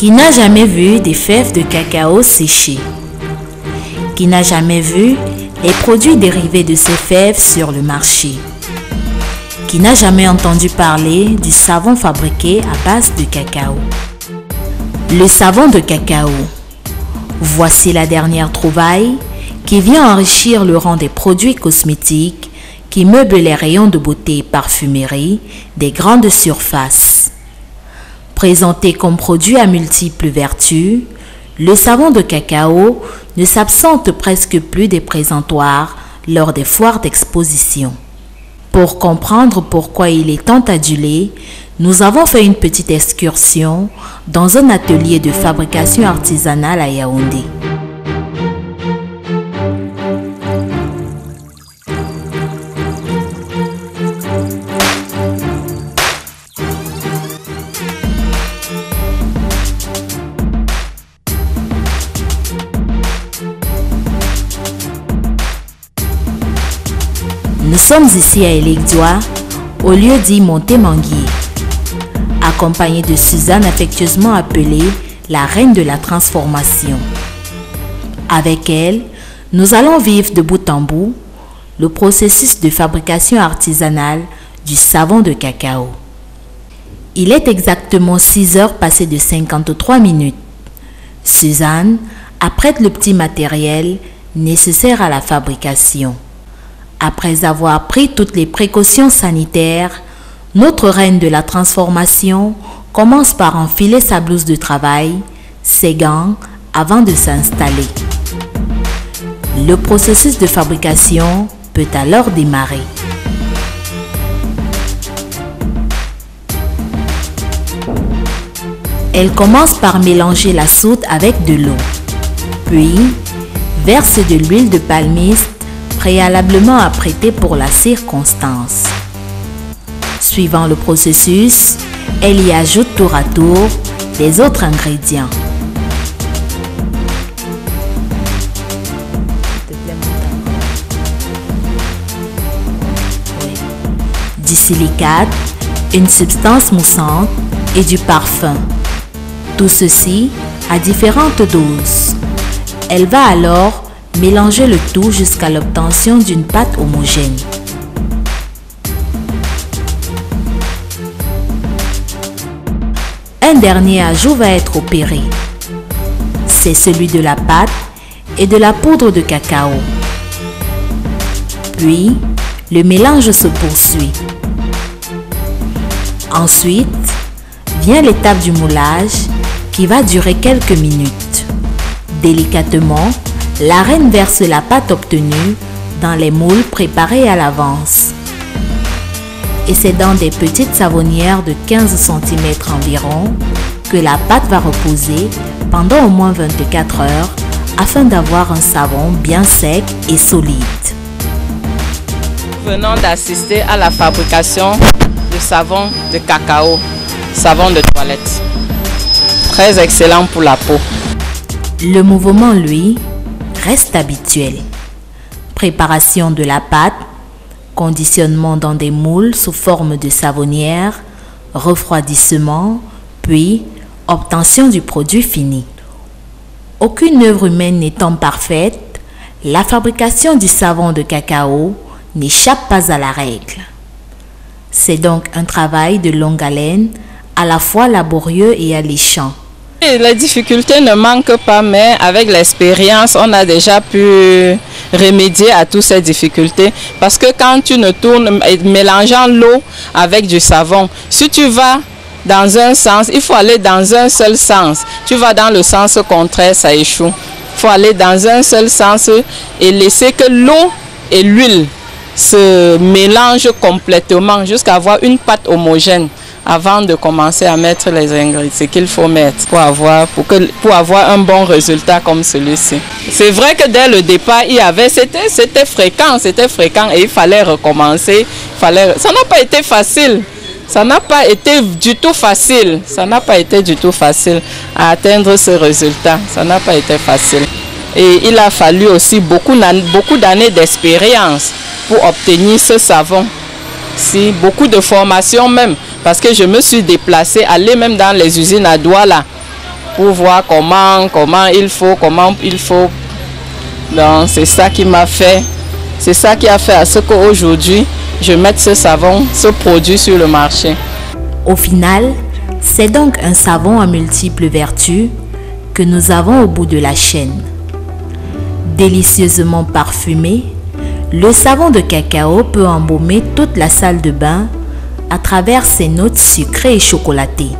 Qui n'a jamais vu des fèves de cacao séchées? Qui n'a jamais vu les produits dérivés de ces fèves sur le marché? Qui n'a jamais entendu parler du savon fabriqué à base de cacao? Le savon de cacao. Voici la dernière trouvaille qui vient enrichir le rang des produits cosmétiques qui meublent les rayons de beauté et parfumerie des grandes surfaces. Présenté comme produit à multiples vertus, le savon de cacao ne s'absente presque plus des présentoirs lors des foires d'exposition. Pour comprendre pourquoi il est tant adulé, nous avons fait une petite excursion dans un atelier de fabrication artisanale à Yaoundé. Nous sommes ici à Elegdioa, au lieu dit Montémanguier, accompagnée de Suzanne, affectueusement appelée la reine de la transformation. Avec elle, nous allons vivre de bout en bout le processus de fabrication artisanale du savon de cacao. Il est exactement 6 heures passées de 53 minutes. Suzanne apprête le petit matériel nécessaire à la fabrication. Après avoir pris toutes les précautions sanitaires, notre reine de la transformation commence par enfiler sa blouse de travail, ses gants, avant de s'installer. Le processus de fabrication peut alors démarrer. Elle commence par mélanger la soude avec de l'eau, puis verse de l'huile de palmiste préalablement apprêtée pour la circonstance. Suivant le processus, elle y ajoute tour à tour les autres ingrédients. Du silicate, une substance moussante et du parfum. Tout ceci à différentes doses. Elle va alors mélanger le tout jusqu'à l'obtention d'une pâte homogène. Un dernier ajout va être opéré. C'est celui de la pâte et de la poudre de cacao. Puis, le mélange se poursuit. Ensuite, vient l'étape du moulage qui va durer quelques minutes. Délicatement, la reine verse la pâte obtenue dans les moules préparés à l'avance. Et c'est dans des petites savonnières de 15 cm environ que la pâte va reposer pendant au moins 24 heures afin d'avoir un savon bien sec et solide. Nous venons d'assister à la fabrication du savon de cacao, savon de toilette. Très excellent pour la peau. Le mouvement, lui, reste habituel. Préparation de la pâte, conditionnement dans des moules sous forme de savonnière, refroidissement, puis obtention du produit fini. Aucune œuvre humaine n'étant parfaite, la fabrication du savon de cacao n'échappe pas à la règle. C'est donc un travail de longue haleine, à la fois laborieux et alléchant. Les difficultés ne manquent pas, mais avec l'expérience, on a déjà pu remédier à toutes ces difficultés. Parce que quand tu ne tournes, mélangeant l'eau avec du savon, si tu vas dans un sens, il faut aller dans un seul sens. Tu vas dans le sens contraire, ça échoue. Il faut aller dans un seul sens et laisser que l'eau et l'huile se mélangent complètement jusqu'à avoir une pâte homogène, avant de commencer à mettre les ingrédients qu'il faut mettre pour avoir un bon résultat comme celui-ci. C'est vrai que dès le départ, c'était fréquent et il fallait recommencer. Ça n'a pas été facile. Ça n'a pas été du tout facile. Ça n'a pas été du tout facile à atteindre ce résultat. Ça n'a pas été facile. Et il a fallu aussi beaucoup d'années d'expérience pour obtenir ce savon. Si, beaucoup de formation même. Parce que je me suis déplacée, allée même dans les usines à Douala pour voir comment il faut. Donc c'est ça qui m'a fait, c'est ça qui a fait à ce qu'aujourd'hui je mette ce savon, ce produit sur le marché. Au final, c'est donc un savon à multiples vertus que nous avons au bout de la chaîne. Délicieusement parfumé, le savon de cacao peut embaumer toute la salle de bain à travers ses notes sucrées et chocolatées.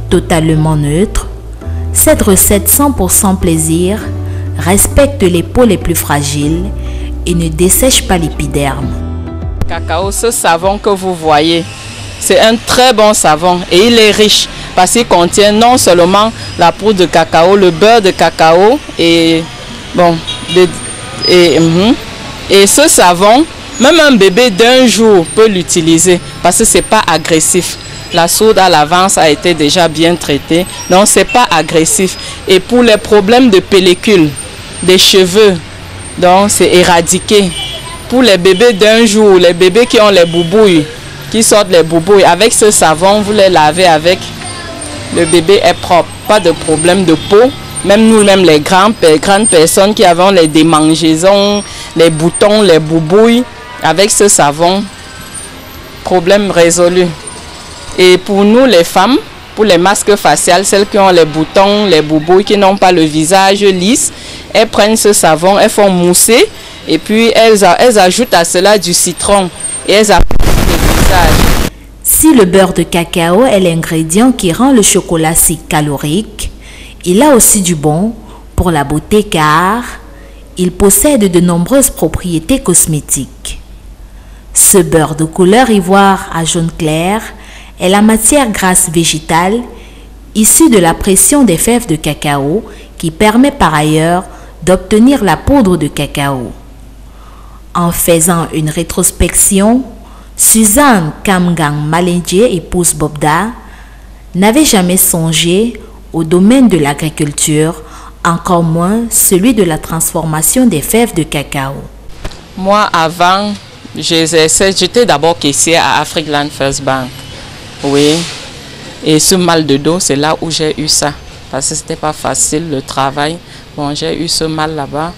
Totalement neutre, cette recette 100% plaisir respecte les peaux les plus fragiles et ne dessèche pas l'épiderme. Cacao, ce savon que vous voyez, c'est un très bon savon et il est riche parce qu'il contient non seulement la poudre de cacao, le beurre de cacao et ce savon, même un bébé d'1 jour peut l'utiliser parce que c'est pas agressif. La soude à l'avance a été déjà bien traitée, donc c'est pas agressif. Et pour les problèmes de pellicule, des cheveux, donc c'est éradiqué. Pour les bébés d'1 jour, les bébés qui ont les boubouilles, qui sortent les boubouilles, avec ce savon, vous les lavez avec, le bébé est propre, pas de problème de peau. Même nous-mêmes, les grandes personnes qui avons les démangeaisons, les boutons, les boubouilles, avec ce savon, problème résolu. Et pour nous, les femmes, pour les masques faciales, celles qui ont les boutons, les boubouilles, qui n'ont pas le visage lisse, elles prennent ce savon, elles font mousser et puis elles ajoutent à cela du citron et elles appliquent le visage. Si le beurre de cacao est l'ingrédient qui rend le chocolat si calorique, il a aussi du bon pour la beauté car il possède de nombreuses propriétés cosmétiques. Ce beurre de couleur ivoire à jaune clair est la matière grasse végétale issue de la pression des fèves de cacao qui permet par ailleurs d'obtenir la poudre de cacao. En faisant une rétrospection, Suzanne Kamgang Malendje, épouse Bobda, n'avait jamais songé au domaine de l'agriculture, encore moins celui de la transformation des fèves de cacao. Moi, avant, j'étais d'abord caissière à African First Bank. Oui, et ce mal de dos, c'est là où j'ai eu ça. Parce que c'était pas facile le travail. Bon, j'ai eu ce mal là-bas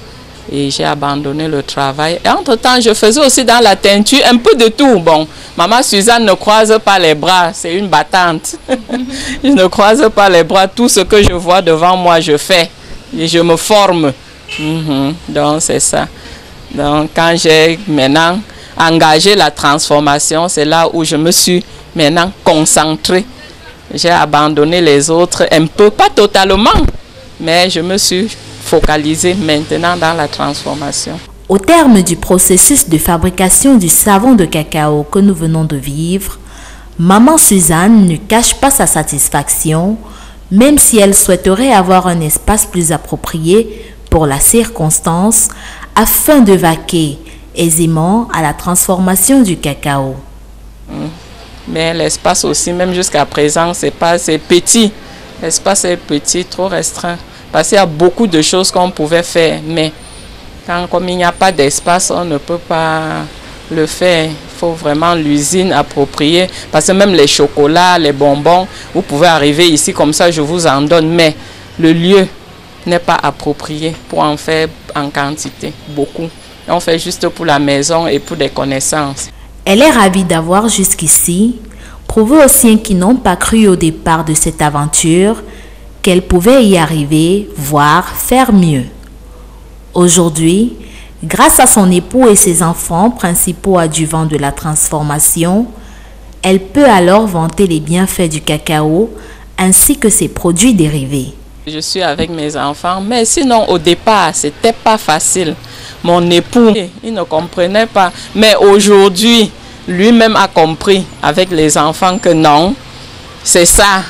et j'ai abandonné le travail. Et entre-temps, je faisais aussi dans la teinture un peu de tout. Bon, maman Suzanne ne croise pas les bras, c'est une battante. Je ne croise pas les bras, tout ce que je vois devant moi, je fais. Et je me forme. Donc, c'est ça. Donc, quand j'ai maintenant engagé la transformation, c'est là où je me suis maintenant concentrée. J'ai abandonné les autres un peu, pas totalement, mais je me suis focalisée maintenant dans la transformation. Au terme du processus de fabrication du savon de cacao que nous venons de vivre, maman Suzanne ne cache pas sa satisfaction, même si elle souhaiterait avoir un espace plus approprié pour la circonstance afin de vaquer aisément à la transformation du cacao. Mais l'espace aussi, même jusqu'à présent, c'est petit. L'espace est petit, trop restreint. Parce qu'il y a beaucoup de choses qu'on pouvait faire. Mais comme il n'y a pas d'espace, on ne peut pas le faire. Il faut vraiment l'usine appropriée. Parce que même les chocolats, les bonbons, vous pouvez arriver ici comme ça, je vous en donne. Mais le lieu n'est pas approprié pour en faire en quantité, beaucoup. On fait juste pour la maison et pour des connaissances. Elle est ravie d'avoir jusqu'ici prouvé aux siens qui n'ont pas cru au départ de cette aventure qu'elle pouvait y arriver, voire faire mieux. Aujourd'hui, grâce à son époux et ses enfants, principaux adjuvants de la transformation, elle peut alors vanter les bienfaits du cacao ainsi que ses produits dérivés. Je suis avec mes enfants, mais sinon au départ, c'était pas facile. Mon époux, il ne comprenait pas. Mais aujourd'hui, lui-même a compris avec les enfants que non, c'est ça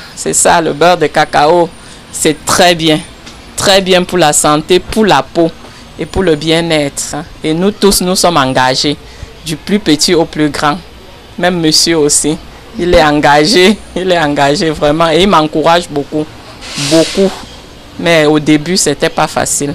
le beurre de cacao. C'est très bien pour la santé, pour la peau et pour le bien-être. Et nous tous, nous sommes engagés, du plus petit au plus grand. Même monsieur aussi, il est engagé vraiment et il m'encourage beaucoup. Mais au début, c'était pas facile.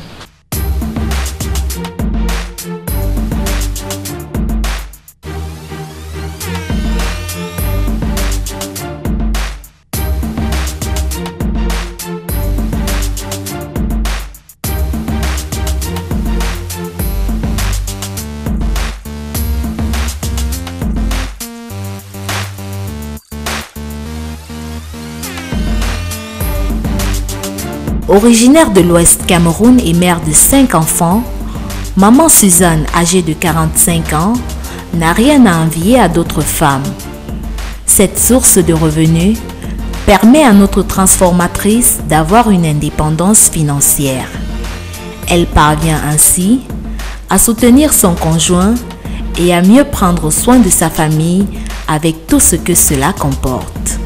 Originaire de l'Ouest Cameroun et mère de 5 enfants, maman Suzanne, âgée de 45 ans, n'a rien à envier à d'autres femmes. Cette source de revenus permet à notre transformatrice d'avoir une indépendance financière. Elle parvient ainsi à soutenir son conjoint et à mieux prendre soin de sa famille avec tout ce que cela comporte.